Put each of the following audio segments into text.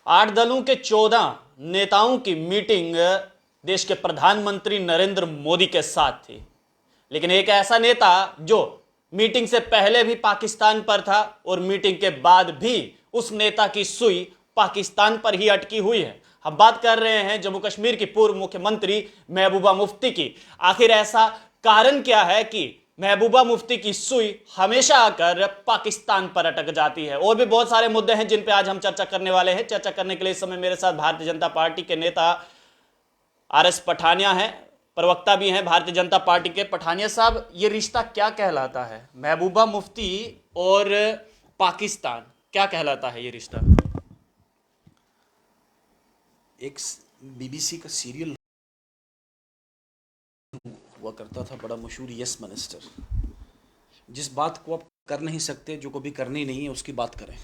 8 दलों के 14 नेताओं की मीटिंग देश के प्रधानमंत्री नरेंद्र मोदी के साथ थी। लेकिन एक ऐसा नेता जो मीटिंग से पहले भी पाकिस्तान पर था और मीटिंग के बाद भी उस नेता की सुई पाकिस्तान पर ही अटकी हुई है। हम बात कर रहे हैं जम्मू कश्मीर की पूर्व मुख्यमंत्री महबूबा मुफ्ती की। आखिर ऐसा कारण क्या है कि महबूबा मुफ्ती की सुई हमेशा आकर पाकिस्तान पर अटक जाती है? और भी बहुत सारे मुद्दे हैं जिन पे आज हम चर्चा करने वाले हैं। चर्चा करने के लिए इस समय मेरे साथ भारतीय जनता पार्टी के नेता आर.एस. पठानिया हैं, प्रवक्ता भी हैं भारतीय जनता पार्टी के। पठानिया साहब, ये रिश्ता क्या कहलाता है? महबूबा मुफ्ती और पाकिस्तान, क्या कहलाता है ये रिश्ता? एक बीबीसी का सीरियल हुआ करता था बड़ा मशहूर, यस मिनिस्टर। जिस बात को आप कर नहीं सकते, जो कभी करनी नहीं है, उसकी बात करें,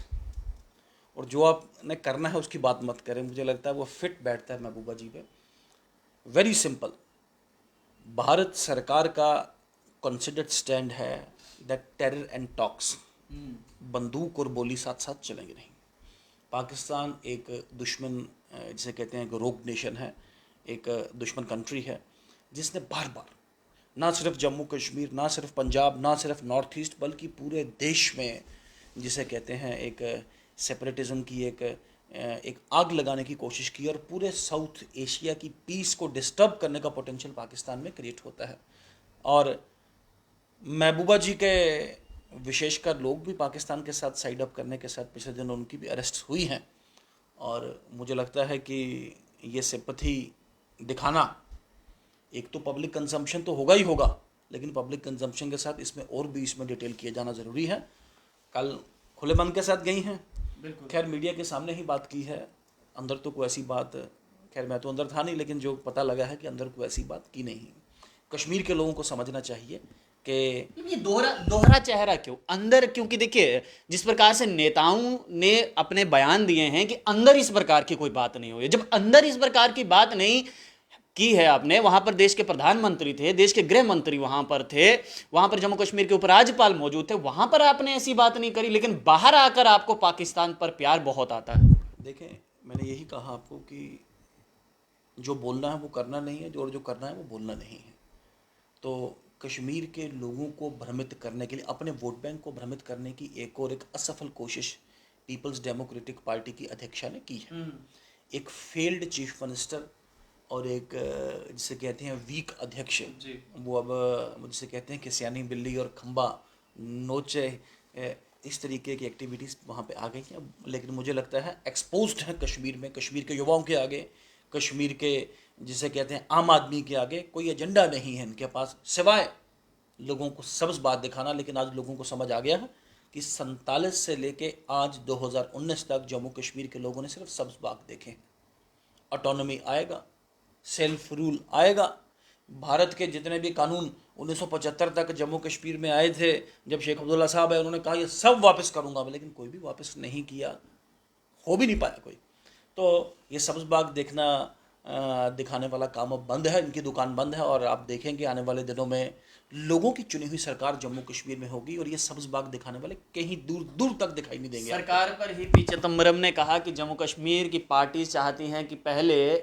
और जो आपने करना है उसकी बात मत करें। मुझे लगता है वो फिट बैठता है महबूबा जी पे। वेरी सिंपल, भारत सरकार का कंसिडर्ड स्टैंड है दैट टेरर एंड टॉक्स, बंदूक और बोली साथ साथ चलेंगे नहीं। पाकिस्तान एक दुश्मन, जिसे कहते हैं, एक रोग नेशन है, एक दुश्मन कंट्री है, जिसने बार बार ना सिर्फ जम्मू कश्मीर, ना सिर्फ पंजाब, ना सिर्फ नॉर्थ ईस्ट, बल्कि पूरे देश में, जिसे कहते हैं, एक सेपरेटिज्म की एक आग लगाने की कोशिश की, और पूरे साउथ एशिया की पीस को डिस्टर्ब करने का पोटेंशियल पाकिस्तान में क्रिएट होता है। और महबूबा जी के विशेषकर लोग भी पाकिस्तान के साथ साइड अप करने के साथ पिछले दिन उनकी भी अरेस्ट हुई हैं। और मुझे लगता है कि ये सिंपैथी दिखाना, एक तो पब्लिक कंजम्पशन तो होगा ही होगा, लेकिन पब्लिक कंजम्पशन के साथ इसमें इसमें डिटेल किया जाना ज़रूरी है। कल खुले मन के साथ गई हैं, खैर मीडिया के सामने ही बात की है, अंदर तो कोई ऐसी बात, खैर मैं तो अंदर था नहीं, लेकिन जो पता लगा है कि अंदर कोई ऐसी बात की नहीं। कश्मीर के लोगों को समझना चाहिए कि ये दोहरा दोहरा चेहरा क्यों अंदर? क्योंकि देखिए, जिस प्रकार से नेताओं ने अपने बयान दिए हैं कि अंदर इस प्रकार की कोई बात नहीं हुई, जब अंदर इस प्रकार की बात नहीं की है आपने, वहां पर देश के प्रधानमंत्री थे, देश के गृह मंत्री वहां पर थे, वहां पर जम्मू कश्मीर के उपराज्यपाल मौजूद थे, वहां पर आपने ऐसी बात नहीं करी, लेकिन बाहर आकर आपको पाकिस्तान पर प्यार बहुत आता है। देखें, मैंने यही कहा आपको कि जो बोलना है वो करना नहीं है, और जो करना है वो बोलना नहीं है। तो कश्मीर के लोगों को भ्रमित करने के लिए, अपने वोट बैंक को भ्रमित करने की एक असफल कोशिश पीपल्स डेमोक्रेटिक पार्टी की अध्यक्षा ने की है। एक फेल्ड चीफ मिनिस्टर और एक जिसे कहते हैं वीक अध्यक्ष, वो अब जिसे कहते हैं कि सियानी बिल्ली और खंबा नोचे, इस तरीके की एक्टिविटीज़ वहाँ पे आ गई हैं। लेकिन मुझे लगता है एक्सपोज्ड है कश्मीर में, कश्मीर के युवाओं के आगे, कश्मीर के जिसे कहते हैं आम आदमी के आगे कोई एजेंडा नहीं है इनके पास, सिवाय लोगों को सब्ज बात दिखाना। लेकिन आज लोगों को समझ आ गया है कि 47 से लेके आज 2019 तक जम्मू कश्मीर के लोगों ने सिर्फ सब्ज बाग देखे। ऑटोनॉमी आएगा, सेल्फ रूल आएगा, भारत के जितने भी कानून 1975 तक जम्मू कश्मीर में आए थे, जब शेख अब्दुल्ला साहब आए, उन्होंने कहा ये सब वापस करूंगा मैं, लेकिन कोई भी वापस नहीं किया, हो भी नहीं पाया कोई। तो ये सब्ज बाग देखना, दिखाने वाला काम अब बंद है, इनकी दुकान बंद है। और आप देखेंगे आने वाले दिनों में लोगों की चुनी हुई सरकार जम्मू कश्मीर में होगी, और ये सब्ज बाग दिखाने वाले कहीं दूर दूर तक दिखाई नहीं देंगे। सरकार पर ही पी चिदम्बरम ने कहा कि जम्मू कश्मीर की पार्टी चाहती हैं कि पहले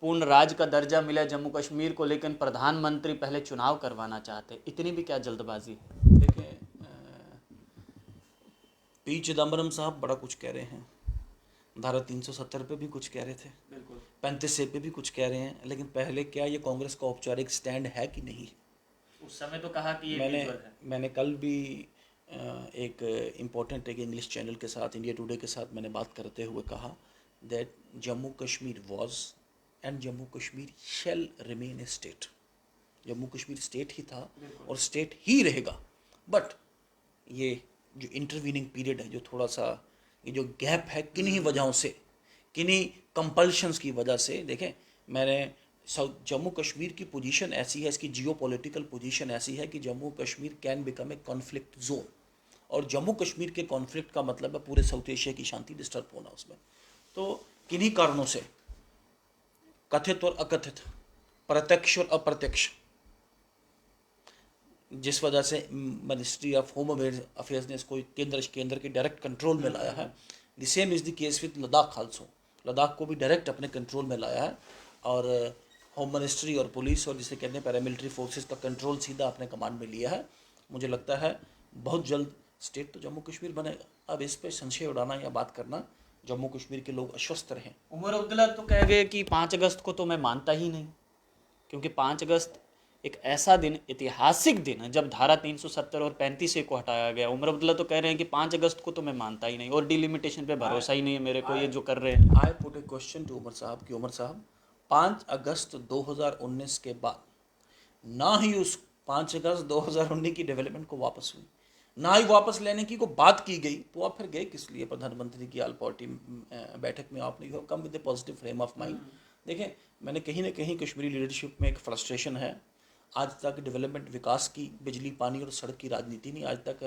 पूर्ण राज्य का दर्जा मिले जम्मू कश्मीर को, लेकिन प्रधानमंत्री पहले चुनाव करवाना चाहते। इतनी भी क्या जल्दबाजी है? देखें, पी चिदम्बरम साहब बड़ा कुछ कह रहे हैं, धारा 370 पे भी कुछ कह रहे थे, 35 पे भी कुछ कह रहे हैं, लेकिन पहले क्या ये कांग्रेस का औपचारिक स्टैंड है कि नहीं? उस समय तो कहा कि ये मैंने कल भी एक इम्पोर्टेंट एक इंग्लिश चैनल के साथ, इंडिया टुडे के साथ, मैंने बात करते हुए कहा that Jammu Kashmir was and Jammu Kashmir shall remain a state. Jammu Kashmir state ही था और स्टेट ही रहेगा। बट ये जो इंटरवीनिंग पीरियड है, जो थोड़ा सा ये जो गैप है, किन्हीं वजहों से, किन्हीं कंपल्शंस की वजह से, देखें, मैंने जम्मू कश्मीर की पोजीशन ऐसी है, इसकी जियो पॉलिटिकल पोजीशन ऐसी है कि Jammu Kashmir can become a conflict zone, और जम्मू कश्मीर के कॉन्फ्लिक्ट का मतलब है पूरे साउथ एशिया की शांति डिस्टर्ब होना उसमें। तो किन्हीं कारणों से, कथित और अकथित, प्रत्यक्ष और अप्रत्यक्ष, जिस वजह से मिनिस्ट्री ऑफ होम अफेयर्स ने इसको केंद्र के डायरेक्ट कंट्रोल में लाया है। The same is the case with Ladakh also. Ladakh को भी डायरेक्ट अपने कंट्रोल में लाया है और होम मिनिस्ट्री और पुलिस और जिसे कहते हैं पैरामिलिट्री फोर्सेस का कंट्रोल सीधा अपने कमांड में लिया है। मुझे लगता है बहुत जल्द स्टेट तो जम्मू कश्मीर बनेगा। अब इस पर संशय उड़ाना या बात करना, जम्मू कश्मीर के लोग आश्वस्त रहें। उमर अब्दुल्ला तो कह गए कि 5 अगस्त को तो मैं मानता ही नहीं, क्योंकि 5 अगस्त एक ऐसा दिन, ऐतिहासिक दिन है जब धारा 370 और 35A को हटाया गया। उमर अब्दुल्ला तो कह रहे हैं कि 5 अगस्त को तो मैं मानता ही नहीं और डिलिमिटेशन पे भरोसा ही नहीं है मेरे को, ये जो कर रहे हैं। I put a question to Omar साहब कि उमर साहब 5 अगस्त 2019 के बाद ना ही उस 5 अगस्त 2019 की डेवलपमेंट को वापस हुई, ना ही वापस लेने की को बात की गई, तो आप फिर गए किस लिए प्रधानमंत्री की ऑल पार्टी बैठक में? आपने come with A positive frame of mind. देखें, मैंने कहीं ना कहीं कश्मीरी लीडरशिप में एक फ्रस्ट्रेशन है। आज तक डेवलपमेंट, विकास की, बिजली, पानी और सड़क की राजनीति नहीं, आज तक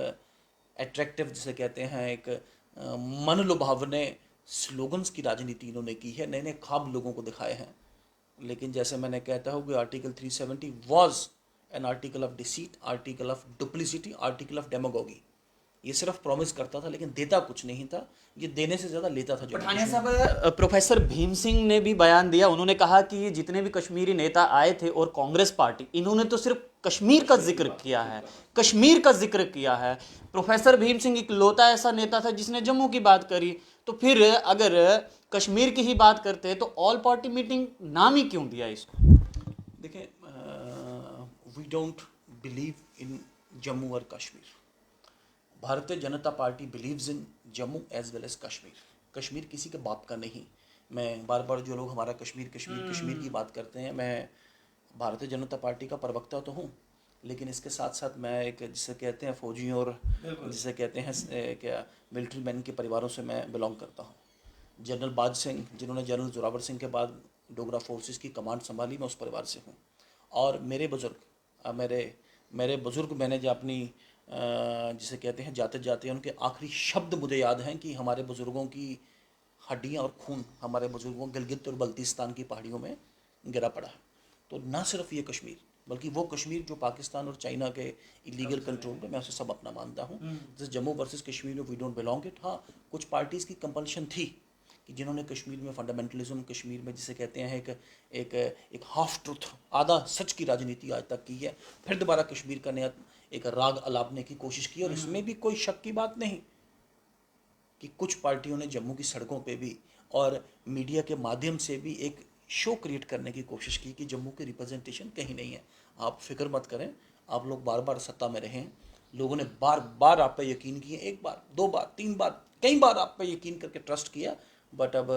अट्रैक्टिव जिसे कहते हैं एक मन लुभावने स्लोगन्स की राजनीति इन्होंने की है, नए नए ख्वाब लोगों को दिखाए हैं। लेकिन जैसे मैंने कहता हूँ कि article 370 was an article of deceit, article of duplicity, article of demagogy. ये सिर्फ प्रॉमिस करता था लेकिन देता कुछ नहीं था, ये देने से ज़्यादा लेता था। पठानिया साहब, प्रोफेसर भीम सिंह ने भी बयान दिया। उन्होंने कहा कि ये जितने भी कश्मीरी नेता आए थे और कांग्रेस पार्टी, इन्होंने तो सिर्फ कश्मीर का जिक्र किया है, कश्मीर का जिक्र किया है। प्रोफेसर भीम सिंह इकलौता ऐसा नेता था जिसने जम्मू की बात करी, तो फिर अगर कश्मीर की ही बात करते तो ऑल पार्टी मीटिंग नाम ही क्यों दिया इसको? देखें, we don't believe in Jammu और Kashmir. Bharatiya Janata Party believes in Jammu as well as Kashmir. Kashmir किसी के बाप का नहीं। मैं बार बार जो लोग हमारा कश्मीर कश्मीर कश्मीर की बात करते हैं, मैं भारतीय जनता पार्टी का प्रवक्ता तो हूँ, लेकिन इसके साथ साथ मैं एक जिसे कहते हैं फौजियों और जिसे कहते हैं क्या मिलिट्री मैन के परिवारों से मैं बिलोंग करता हूँ। जनरल बाज सिंह, जिन्होंने जनरल जोरावर सिंह के बाद डोगरा फोर्सेस की कमांड संभाली, मैं उस परिवार से हूँ। और मेरे बुज़ुर्ग, मेरे बुज़ुर्ग, मैंने जो अपनी जिसे कहते हैं जाते जाते उनके आखिरी शब्द मुझे याद हैं कि हमारे बुज़ुर्गों की हड्डियाँ और खून हमारे बुज़ुर्गों गिलगित और बल्तिस्तान की पहाड़ियों में गिरा पड़ा है। तो ना सिर्फ ये कश्मीर, बल्कि वो कश्मीर जो पाकिस्तान और चाइना के इलीगल कंट्रोल में, मैं उसे सब अपना मानता हूँ। जैसे जम्मू वर्सेस कश्मीर में वी डोंट बिलोंग इट। हाँ, कुछ पार्टीज़ की कंपल्शन थी कि जिन्होंने कश्मीर में फंडामेंटलिज्म, कश्मीर में जिसे कहते हैं एक हाफ ट्रुथ, आधा सच की राजनीति आज तक की है। फिर दोबारा कश्मीर का नया एक राग अलापने की कोशिश की, और इसमें भी कोई शक की बात नहीं कि कुछ पार्टियों ने जम्मू की सड़कों पे भी और मीडिया के माध्यम से भी एक शो क्रिएट करने की कोशिश की कि जम्मू की रिप्रेजेंटेशन कहीं नहीं है। आप फिक्र मत करें, आप लोग बार बार सत्ता में रहें, लोगों ने बार बार आप पे यकीन किए, 1 बार 2 बार 3 बार कई बार आप पे यकीन करके ट्रस्ट किया, बट अब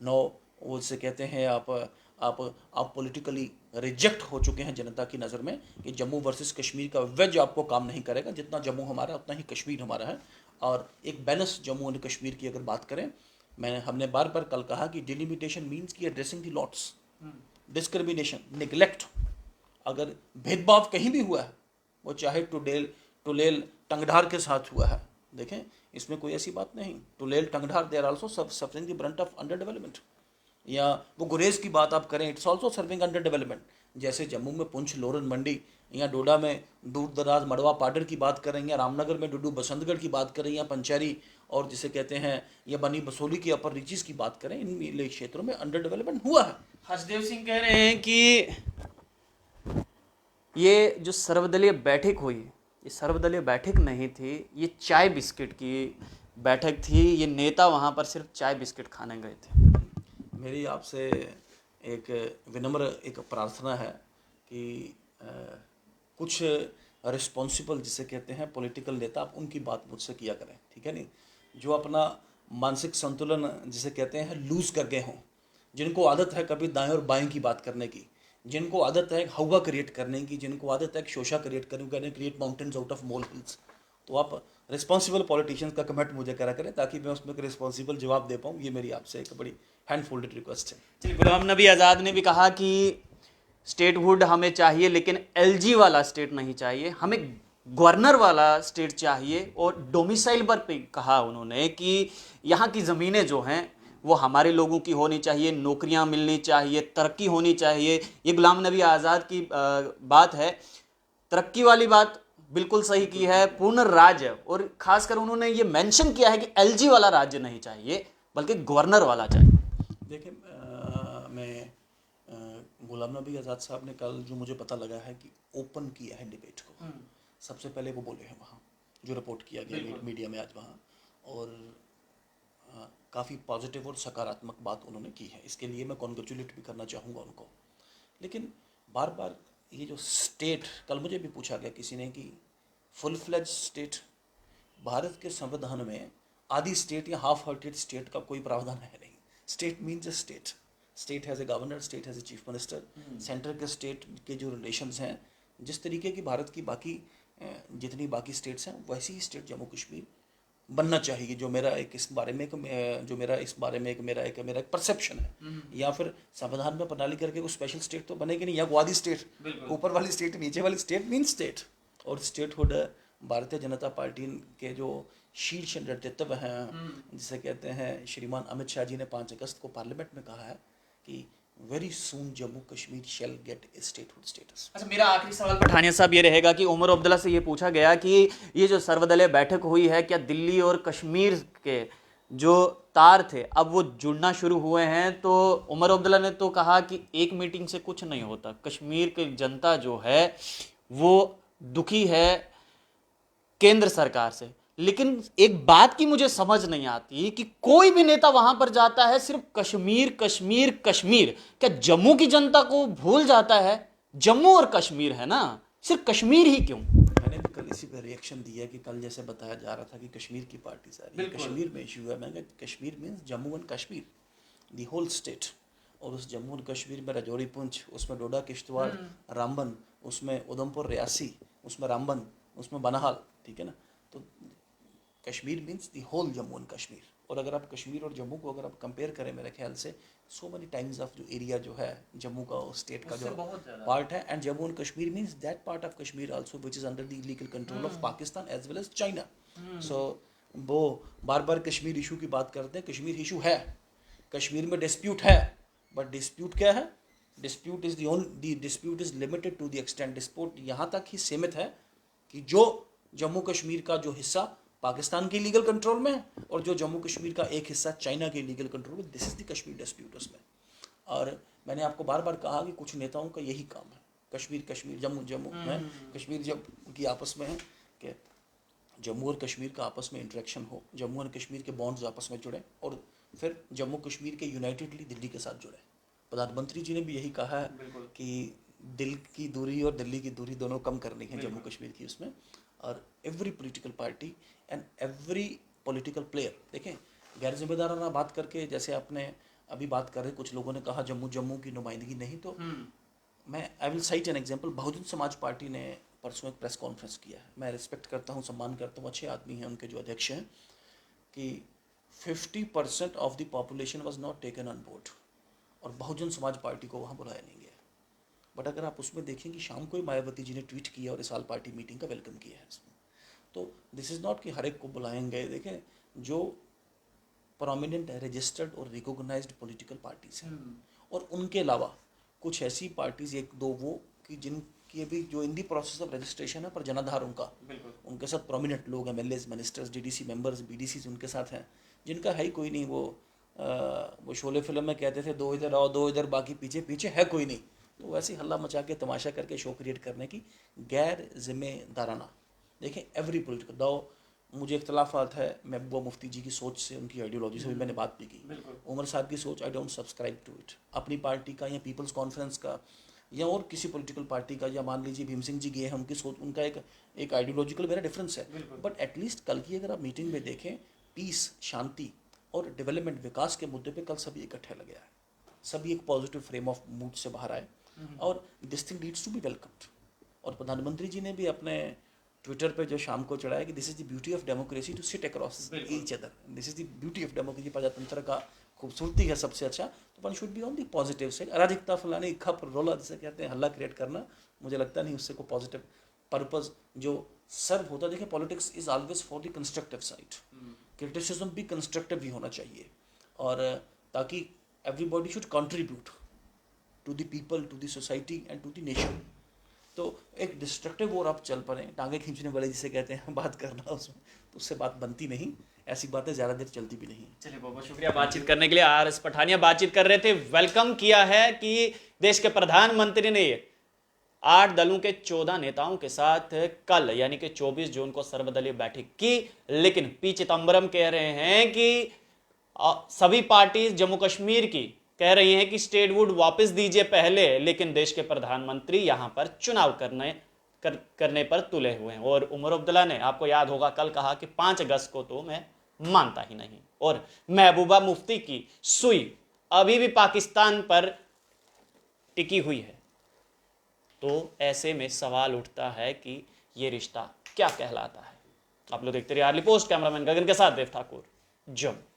नो, वो से कहते हैं आप पॉलिटिकली रिजेक्ट हो चुके हैं जनता की नज़र में कि जम्मू वर्सेस कश्मीर का वेज आपको काम नहीं करेगा। जितना जम्मू हमारा है उतना ही कश्मीर हमारा है, और एक बैलेंस जम्मू और कश्मीर की अगर बात करें, हमने बार बार कल कहा कि डिलिमिटेशन मीन्स की एड्रेसिंग दी लॉट्स, डिस्क्रिमिनेशन, निगलेक्ट। अगर भेदभाव कहीं भी हुआ है, वो चाहे टुलेल टंगढार के साथ हुआ है, देखें इसमें कोई ऐसी बात नहीं। Tulail Tangdhar they are also suffering the brunt of under development. या वो गुरेज की बात आप करें, it's also serving under development. जैसे जम्मू में पुंछ, लोरन मंडी, या डोडा में दूर दराज मड़वा पाडर की बात करें, या रामनगर में डुडू बसंतगढ़ की बात करें, या पंचैरी और जिसे कहते हैं या बनी बसोली की अपर रीचेस की बात करें, इन क्षेत्रों में अंडर डेवलपमेंट हुआ है। हर्षदेव सिंह कह रहे हैं कि ये जो सर्वदलीय बैठक हुई, ये सर्वदलीय बैठक नहीं थी, ये चाय बिस्किट की बैठक थी। ये नेता वहाँ पर सिर्फ चाय बिस्किट खाने गए थे। मेरी आपसे एक विनम्र एक प्रार्थना है कि कुछ रिस्पॉन्सिबल जिसे कहते हैं पॉलिटिकल नेता, आप उनकी बात मुझसे किया करें, ठीक है नहीं? जो अपना मानसिक संतुलन जिसे कहते हैं लूज़ कर गए हों, जिनको आदत है कभी दाएं और बाएं की बात करने की, जिनको आदत है एक हवा क्रिएट करने की, जिनको आदत है एक शोशा क्रिएट करने, create mountains out of mole hills, तो आप रिस्पॉन्सिबल पॉलिटिशियंस का कमेंट मुझे करा करें ताकि मैं उसमें एक रिस्पॉन्सिबल जवाब दे पाऊँ। ये मेरी आपसे एक बड़ी हैंड फोल्डेड रिक्वेस्ट है। चलिए, गुलाम नबी आज़ाद ने भी कहा कि स्टेटहुड हमें चाहिए, लेकिन एलजी वाला स्टेट नहीं चाहिए, हमें गवर्नर वाला स्टेट चाहिए। और डोमिसाइल पर भी कहा उन्होंने कि यहाँ की ज़मीनें जो हैं वो हमारे लोगों की होनी चाहिए, नौकरियाँ मिलनी चाहिए, तरक्की होनी चाहिए। ये गुलाम नबी आज़ाद की बात है। तरक्की वाली बात बिल्कुल सही की है, पूर्ण राज्य, और खासकर उन्होंने ये मेंशन किया है कि एलजी वाला राज्य नहीं चाहिए बल्कि गवर्नर वाला चाहिए। देखिए मैं गुलाम नबी आज़ाद साहब ने कल जो मुझे पता लगा है कि ओपन किया है डिबेट को, सबसे पहले वो बोले हैं वहाँ जो रिपोर्ट किया गया मीडिया में आज वहाँ, और काफ़ी पॉजिटिव और सकारात्मक बात उन्होंने की है। इसके लिए मैं कॉन्ग्रेचुलेट भी करना चाहूँगा उनको। लेकिन बार बार ये जो स्टेट, कल मुझे भी पूछा गया किसी ने कि फुल फ्लेज स्टेट, भारत के संविधान में आधी स्टेट या हाफ हार्टेड स्टेट का कोई प्रावधान है नहीं। State means a state, state has a governor, state has a chief minister. Centre के स्टेट के जो रिलेशंस हैं, जिस तरीके की भारत की बाकी जितनी बाकी स्टेट्स हैं वैसी ही स्टेट जम्मू कश्मीर बनना चाहिए। जो मेरा एक इस बारे में मेरा एक परसेप्शन है। या फिर संविधान में प्रणाली करके कोई स्पेशल स्टेट तो बनेगी नहीं, या वो आधी स्टेट, ऊपर वाली स्टेट नीचे वाली स्टेट मीन्स स्टेट। और स्टेटहुड भारतीय जनता पार्टी के जो शीर्ष नेतृत्व हैं, जिसे कहते हैं श्रीमान अमित शाह जी ने 5 अगस्त को पार्लियामेंट में कहा है कि वेरी सून जम्मू कश्मीर शैल गेट ए स्टेटहुड स्टेटस। अच्छा, मेरा आखिरी सवाल पठानिया साहब ये रहेगा कि उमर अब्दुल्ला से ये पूछा गया कि ये जो सर्वदलीय बैठक हुई है, क्या दिल्ली और कश्मीर के जो तार थे अब वो जुड़ना शुरू हुए हैं? तो उमर अब्दुल्ला ने तो कहा कि एक मीटिंग से कुछ नहीं होता, कश्मीर की जनता जो है वो दुखी है केंद्र सरकार से। लेकिन एक बात की मुझे समझ नहीं आती कि कोई भी नेता वहां पर जाता है सिर्फ कश्मीर कश्मीर कश्मीर, क्या जम्मू की जनता को भूल जाता है? जम्मू और कश्मीर है ना, सिर्फ कश्मीर ही क्यों? मैंने भी कल इसी पर रिएक्शन दिया कि कल जैसे बताया जा रहा था कि कश्मीर की पार्टी सारी कश्मीर में इशू है। मैंने कहा Kashmir means Jammu and Kashmir, the whole state. और उस जम्मू एंड कश्मीर में राजौरी पुंछ, उसमें डोडा किश्तवाड़, रामबन, उसमें उधमपुर रियासी, उसमें रामबन, उसमें बनाहाल, ठीक है ना। तो Kashmir means the whole Jammu and Kashmir. और अगर आप कश्मीर और जम्मू को अगर आप कंपेयर करें, मेरे ख्याल से सो मेनी टाइम्स ऑफ जो एरिया जो है जम्मू का स्टेट का जो पार्ट है, and Jammu and Kashmir means that part of Kashmir also which is under the legal control of Pakistan as well as China. सो वो बार बार कश्मीर इशू की बात करते हैं। कश्मीर इशू है, कश्मीर में डिस्प्यूट है, बट डिस्प्यूट क्या है? Dispute is the dispute is limited to the extent, dispute यहाँ तक ही सीमित है कि जो जम्मू कश्मीर का जो हिस्सा पाकिस्तान के लीगल कंट्रोल में है और जो जम्मू कश्मीर का एक हिस्सा चाइना के लीगल कंट्रोल में, this is the Kashmir dispute उसमें। और मैंने आपको बार बार कहा कि कुछ नेताओं का यही काम है, कश्मीर जम्मू है, कश्मीर जब की आपस में है कि जम्मू और कश्मीर का आपस में इंटरेक्शन हो, जम्मू और कश्मीर के बॉन्ड्स आपस में जुड़े, और फिर जम्मू कश्मीर के यूनाइटेडली दिल्ली के साथ जुड़े। प्रधानमंत्री जी ने भी यही कहा है कि दिल की दूरी और दिल्ली की दूरी दोनों कम करनी है जम्मू कश्मीर की उसमें। और every political party and every political player, देखें गैर जिम्मेदाराना बात करके, जैसे आपने अभी बात कर रहे, कुछ लोगों ने कहा जम्मू की नुमाइंदगी नहीं, तो मैं I will cite an example. Bahujan Samaj Party ने परसों एक प्रेस कॉन्फ्रेंस किया है, मैं रिस्पेक्ट करता हूँ, सम्मान करता हूँ, अच्छे आदमी हैं उनके जो अध्यक्ष हैं, कि 50% of the population was not taken on board, और बहुजन समाज पार्टी को वहाँ बुलाया नहीं गया। बट अगर आप उसमें देखें कि शाम को ही मायावती जी ने ट्वीट किया और इस साल पार्टी मीटिंग का वेलकम किया है इसमें। तो दिस इज़ नॉट कि हर एक को बुलाएंगे। देखें जो प्रोमिनेंट रजिस्टर्ड और रिकॉग्नाइज्ड पॉलिटिकल पार्टीज हैं, और उनके अलावा कुछ ऐसी पार्टीज एक दो वो कि जिनकी अभी जो इन दी प्रोसेस ऑफ रजिस्ट्रेशन है, पर जनाधार उनके साथ प्रोमिनेंट लोग, MLAs, ministers, DDC members, BDC उनके साथ हैं, जिनका है ही कोई नहीं। वो शोले फिल्म में कहते थे 2 इधर आओ 2 इधर, बाकी पीछे पीछे है कोई नहीं। तो वैसे हल्ला मचा के तमाशा करके शो क्रिएट करने की गैर जिम्मेदाराना, देखें एवरी पॉलिटिकल दाव, मुझे इख्तलाफात है महबूबा मुफ्ती जी की सोच से, उनकी आइडियोलॉजी से भी मैंने बात भी की। उमर साहब की सोच I don't subscribe to it. अपनी पार्टी का या पीपल्स कॉन्फ्रेंस का या और किसी पॉलिटिकल पार्टी का, या मान लीजिए भीम सिंह जी गए हैं, उनकी सोच, उनका एक आइडियोलॉजिकल मेरा डिफरेंस है। बट एटलीस्ट कल की अगर आप मीटिंग में देखें, पीस, शांति और डेवलपमेंट, विकास के मुद्दे पर कल सभी इकट्ठे लगे आए, सभी एक पॉजिटिव फ्रेम ऑफ मूड से बाहर आए, और this thing needs to be welcomed. और प्रधानमंत्री जी ने भी अपने ट्विटर पे जो शाम को चढ़ाया कि this is the beauty of democracy to sit across each other, this is the beauty of democracy, प्रजातंत्र का खूबसूरती है सबसे अच्छा। तो one should be on the positive side. अराजकता फैलाने, खप रोला जिसे कहते हैं, हल्ला क्रिएट करना, मुझे लगता नहीं उससे कोई पॉजिटिव पर्पज जो सर्व होता। देखिए politics is always for the constructive side, criticism भी कंस्ट्रक्टिव भी होना चाहिए, और ताकि everybody should contribute to the people, to the society and to the nation. तो एक डिस्ट्रक्टिव और आप चल पड़े, टांगे खींचने वाले जिसे कहते हैं, बात करना उसमें, तो उससे बात बनती नहीं। ऐसी बातें ज़्यादा देर चलती भी नहीं हैं। चलिए, बहुत बहुत शुक्रिया बातचीत करने के लिए। RS पठानिया बातचीत कर रहे थे। वेलकम किया है कि देश के प्रधानमंत्री ने 8 दलों के 14 नेताओं के साथ कल यानी कि 24 जून को सर्वदलीय बैठक की, लेकिन पी चिदम्बरम कह रहे हैं कि सभी पार्टी जम्मू कश्मीर की कह रही हैं कि स्टेटहुड वापस दीजिए पहले, लेकिन देश के प्रधानमंत्री यहां पर चुनाव करने पर तुले हुए हैं। और उमर अब्दुल्ला ने, आपको याद होगा, कल कहा कि 5 अगस्त को तो मैं मानता ही नहीं। और महबूबा मुफ्ती की सुई अभी भी पाकिस्तान पर टिकी हुई है। तो ऐसे में सवाल उठता है कि ये रिश्ता क्या कहलाता है। आप लोग देखते रहिए आर्ली पोस्ट। कैमरामैन गगन के साथ देव ठाकुर, जम्मू।